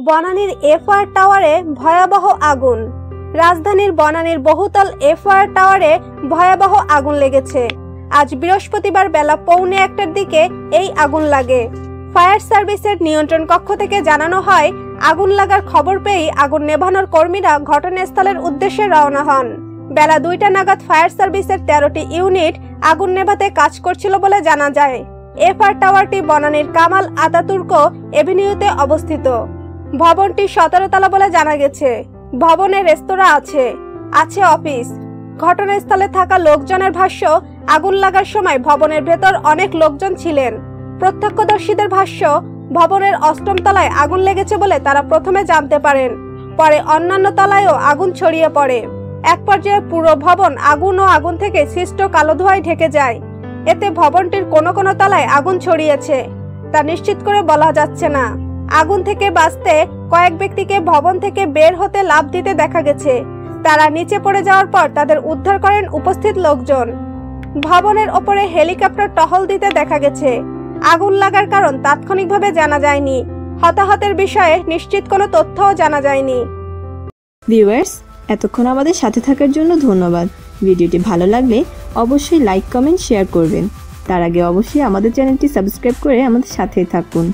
বনানীর FR টাওয়ারে ভয়াবহ আগুন। রাজধানীর বনানীর বহুতল এফআর টাওয়ারে ভয়াবহ আগুন লেগেছে। আজ বৃহস্পতিবার বেলা 1:45টার দিকে এই আগুন লাগে। ফায়ার সার্ভিসের নিয়ন্ত্রণ কক্ষ থেকে জানানো হয়, আগুন লাগার খবর পেয়ে আগুন নেভানোর কর্মীরা ঘটনাস্থলের উদ্দেশ্যে রওনা হন। বেলা 2টা নাগাদ ফায়ার সার্ভিসের 13টি ইউনিট আগুন নেভাতে কাজ করছিল বলে জানা যায়। এফআর টাওয়ারটি বনানীর কামাল আতাতুর্ক এভিনিউতে অবস্থিত। ভবনটি 17 তলা বলে জানা গেছে। ভবনে রেস্তোরাঁ আছে অফিস। ঘটনাস্থলে থাকা লোকজনের ভাষ্য, আগুন লাগার সময় ভবনের ভেতর অনেক লোকজন ছিলেন। প্রত্যক্ষদর্শীদের ভাষ্য, ভবনের 8ম তলায় আগুন লেগেছে বলে তারা প্রথমে জানতে পারেন। পরে অন্যান্য তলায়ও আগুন ছড়িয়ে পড়ে। এক পর্যায়ে পুরো ভবন আগুন থেকে সৃষ্ট কালো ধোঁয়ায় ঢেকে যায়। এতে ভবনটির কোনো কোনো তলায় আগুন ছড়িয়েছে তা নিশ্চিত করে বলা যাচ্ছে না। আগুন থেকে বাঁচতে কয়েক ব্যক্তিকে ভবন থেকে বের হতে লাফ দিতে দেখা গেছে। তারা নিচে পড়ে যাওয়ার পর তাদের উদ্ধার করেন উপস্থিত লোকজন। ভবনের ওপরে হেলিকপ্টার টহল দিতে দেখা গেছে। আগুন লাগার কারণ তাৎক্ষণিকভাবে জানা যায়নি। হতাহতের বিষয়ে নিশ্চিত কোনো তথ্যও জানা যায়নি। ভিউয়ার্স, এতক্ষণ আমাদের সাথে থাকার জন্য ধন্যবাদ। ভিডিওটি ভালো লাগলে অবশ্যই লাইক, কমেন্ট, শেয়ার করবেন। তার আগে অবশ্যই আমাদের চ্যানেলটি সাবস্ক্রাইব করে আমাদের সাথেই থাকুন।